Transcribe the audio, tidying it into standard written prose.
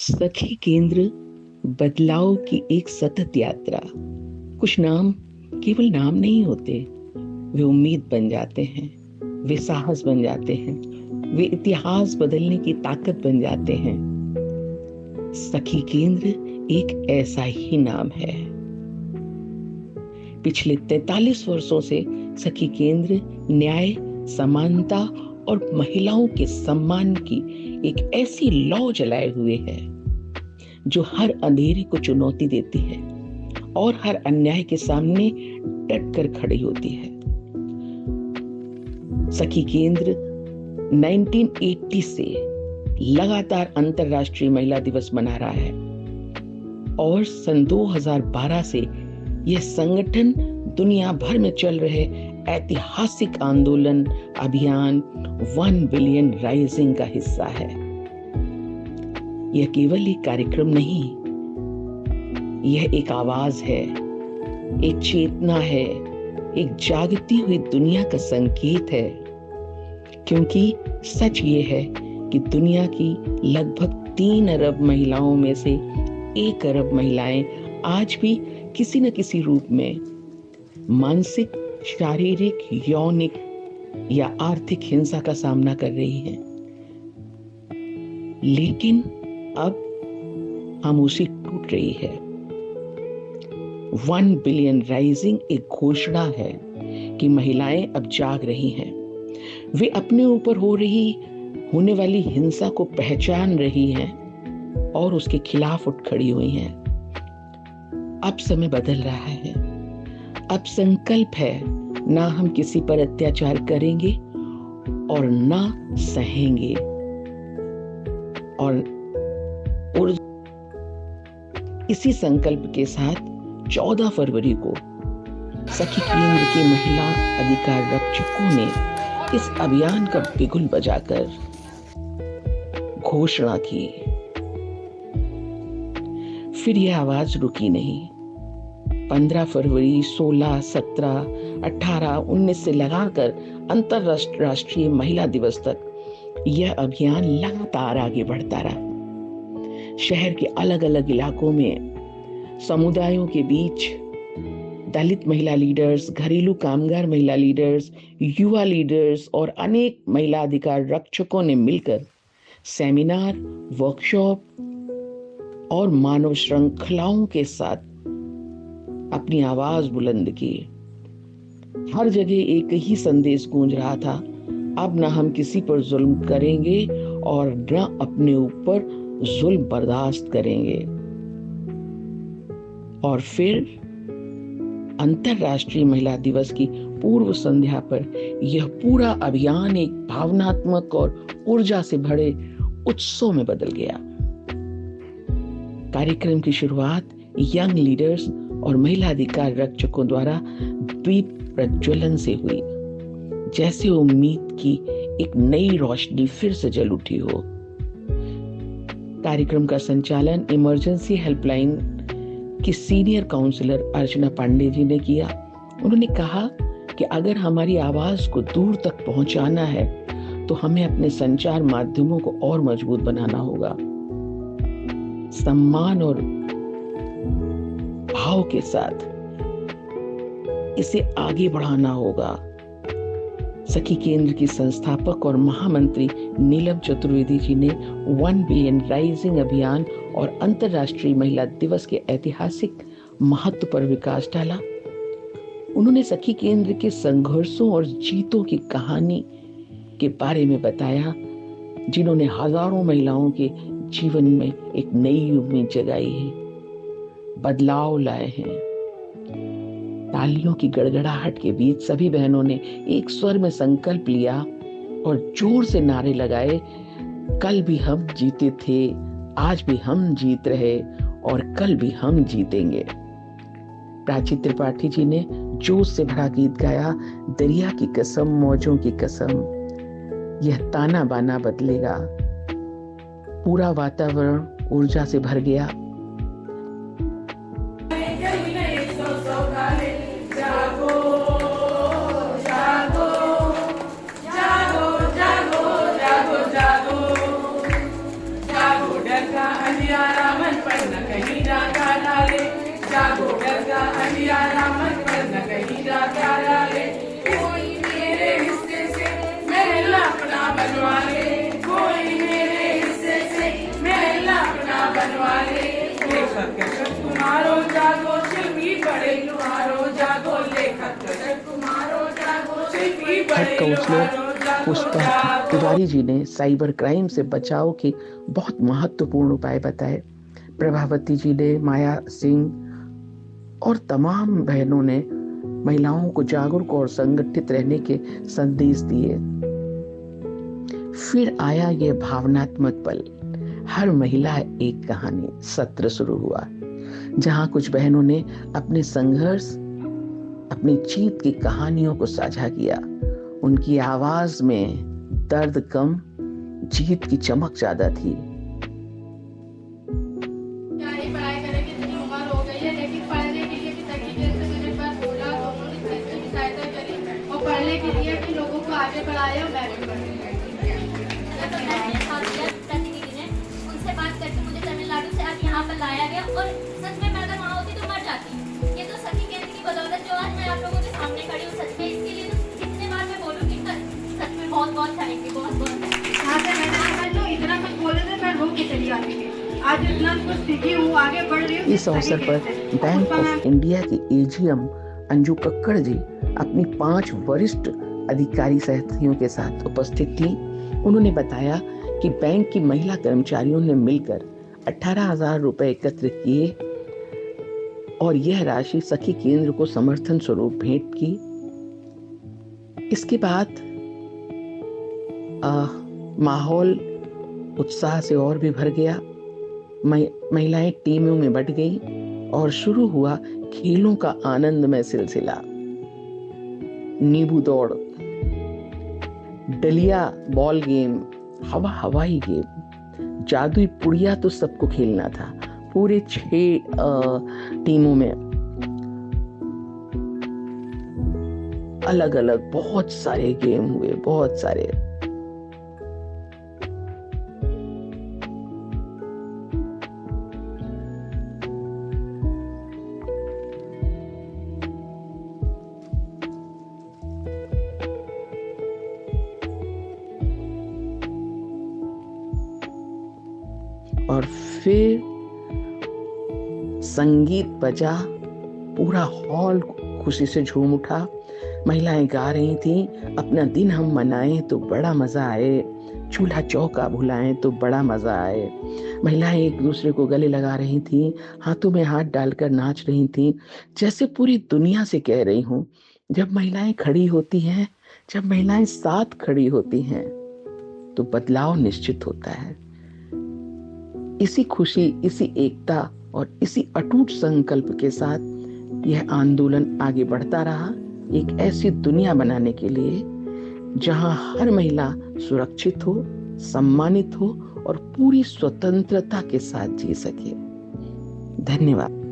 सखी केंद्र बदलाव की एक सतत यात्रा। कुछ नाम केवल नाम नहीं होते, वे उम्मीद बन जाते हैं, वे साहस बन जाते हैं, वे इतिहास बदलने की ताकत बन जाते हैं। सखी केंद्र एक ऐसा ही नाम है। पिछले 43 वर्षों से सखी केंद्र न्याय, समानता और महिलाओं के सम्मान की एक ऐसी लौ जलाए हुए है जो हर अंधेरे को चुनौती देती है और हर अन्याय के सामने डट कर खड़ी होती है। सखी केंद्र 1980 से लगातार अंतरराष्ट्रीय महिला दिवस मना रहा है और सन 2012 से यह संगठन दुनिया भर में चल रहे ऐतिहासिक आंदोलन अभियान 1 बिलियन राइजिंग का हिस्सा है। यह केवल एक कार्यक्रम नहीं, यह एक आवाज है, एक चेतना है, एक जागती हुई दुनिया का संकेत है। क्योंकि सच ये है कि दुनिया की लगभग 3 अरब महिलाओं में से 1 अरब महिलाएं आज भी किसी न किसी रूप में मानसिक, शारीरिक, यौनिक या आर्थिक हिंसा का सामना कर रही हैं। लेकिन अब खामोशी टूट रही है। 1 बिलियन राइजिंग एक घोषणा है कि महिलाएं अब जाग रही हैं। वे अपने ऊपर होने वाली हिंसा को पहचान रही हैं और उसके खिलाफ उठ खड़ी हुई हैं। अब समय बदल रहा है। अब संकल्प है, ना हम किसी पर अत्याचार करेंगे और ना सहेंगे। और इसी संकल्प के साथ 14 फरवरी को सखी केंद्र के महिला अधिकार रक्षकों ने इस अभियान का बिगुल बजाकर घोषणा की। फिर यह आवाज रुकी नहीं। 15 फरवरी, 16, 17, 18, 19 से लगाकर अंतरराष्ट्रीय महिला दिवस तक यह अभियान लगातार आगे बढ़ता रहा। शहर के अलग अलग इलाकों में समुदायों के बीच दलित महिला लीडर्स, घरेलू कामगार महिला लीडर्स, युवा लीडर्स और अनेक महिला अधिकार रक्षकों ने मिलकर सेमिनार, वर्कशॉप और मानव श्रृंखलाओं के साथ अपनी आवाज बुलंद की। हर जगह एक ही संदेश गूंज रहा था, अब ना हम किसी पर जुल्म करेंगे और ना अपने ऊपर जुल्म बर्दाश्त करेंगे। और फिर अंतरराष्ट्रीय महिला दिवस की पूर्व संध्या पर यह पूरा अभियान एक भावनात्मक और ऊर्जा से भरे उत्सव में बदल गया। कार्यक्रम की शुरुआत यंग लीडर्स और महिला अधिकार रक्षकों द्वारा दीप प्रज्वलन से हुई, जैसे उम्मीद की एक नई रोशनी फिर से जल उठी हो। कार्यक्रम का संचालन इमरजेंसी हेल्पलाइन की सीनियर काउंसलर अर्चना पांडे जी ने किया। उन्होंने कहा कि अगर हमारी आवाज को दूर तक पहुंचाना है तो हमें अपने संचार माध्यमों को और मजबूत बनाना होगा। सम्मान और भाव के साथ इसे आगे बढ़ाना होगा। सखी केंद्र की संस्थापक और महामंत्री नीलम चतुर्वेदी जी ने 1 बिलियन राइजिंग अभियान और अंतरराष्ट्रीय महिला दिवस के ऐतिहासिक महत्व पर विकास डाला। उन्होंने सखी केंद्र के संघर्षों और जीतों की कहानी के बारे में बताया, जिन्होंने हजारों महिलाओं के जीवन में एक नई उम्मीद जगाई है, बदलाव लाए हैं। तालियों की गड़गड़ाहट के बीच सभी बहनों ने एक स्वर में संकल्प लिया और जोर से नारे लगाए, कल भी हम जीते थे, आज भी हम जीत रहे और कल भी हम जीतेंगे। प्राची त्रिपाठी जी ने जोश से भरा गीत गाया, दरिया की कसम, मौजों की कसम, यह ताना बाना बदलेगा। पूरा वातावरण ऊर्जा से भर गया। जागो डर का अंधियारा मन पर न कहीं डाका डाले, जागो डर का अंधियारा मन पर न कहीं डाका डाले। कोई मेरे हिस्से से महल अपना बनवा ले, कोई मेरे हिस्से से महल अपना बनवा ले। लेखक कशप कुमारो जागो, शिल्पी बड़े तुम्हारो जागो, लेखक कशप कुमारो जागो, शिल्पी बड़े तुम्हारो पुष्पा तिवारी जी ने साइबर क्राइम से बचाव के बहुत महत्वपूर्ण उपाय बताए। प्रभावती जी ने, माया सिंह और तमाम बहनों ने महिलाओं को जागरूक और संगठित रहने के संदेश दिए। फिर आया ये भावनात्मक पल, हर महिला एक कहानी सत्र शुरू हुआ, जहां कुछ बहनों ने अपने संघर्ष, अपनी जीत की कहानियों को साझा किया। उनकी आवाज में दर्द कम, जीत की चमक ज्यादा थी। क्या ही पढ़ाई करें, कितनी उम्र हो गई है, लेकिन पढ़ने के लिए भी तरीके से मैंने पर बोला, दोनों ने पैसे की सहायता करी और पढ़ने के लिए भी लोगों को आगे बढ़ाया और मैं भी पढ़ी। उनसे बात करके मुझे तमिलनाडु से आज यहाँ पर लाया गया और सच में मैं अगर वहाँ होती तो मर जाती। ये तो सखी केंद्र की बदौलत जो आज मैं आप लोगों के सामने खड़ी हूँ। सच में इसके लिए तो कितने बार मैं बोलूँ कि सच में बहुत बहुत थैंक यू, बहुत बहुत। यहाँ से मैंने जो इतना कुछ बोले थे मैं रो के चली आती थी, आज इतना कुछ सीखी हूँ, आगे बढ़ रही हूँ। इस अवसर पर बैंक ऑफ इंडिया के एजीएम अंजू कक्कड़ जी अपनी 5 वरिष्ठ अधिकारी साथियों के साथ उपस्थित थी। उन्होंने बताया कि बैंक की महिला कर्मचारियों ने मिलकर 18,000 रुपए एकत्रित किए और यह राशि सखी केंद्र को समर्थन स्वरूप भेंट की। इसके बाद माहौल उत्साह से और भी भर गया। महिलाएं टीमों में बट गई और शुरू हुआ खेलों का आनंदमय सिलसिला। नींबू दौड़, डलिया बॉल गेम, हवाई गेम, जादुई पुड़िया तो सबको खेलना था। पूरे 6 टीमों में अलग अलग बहुत सारे गेम हुए, बहुत सारे। और फिर संगीत बजा, पूरा हॉल खुशी से झूम उठा। महिलाएं गा रही थीं, अपना दिन हम मनाएं तो बड़ा मजा आए, चूल्हा चौका भुलाएं तो बड़ा मजा आए। महिलाएं एक दूसरे को गले लगा रही थीं, हाथों में हाथ डालकर नाच रही थीं, जैसे पूरी दुनिया से कह रही हूं, जब महिलाएं खड़ी होती हैं, जब महिलाएं साथ खड़ी होती हैं तो बदलाव निश्चित होता है। इसी खुशी, इसी एकता और इसी अटूट संकल्प के साथ यह आंदोलन आगे बढ़ता रहा, एक ऐसी दुनिया बनाने के लिए जहां हर महिला सुरक्षित हो, सम्मानित हो और पूरी स्वतंत्रता के साथ जी सके। धन्यवाद।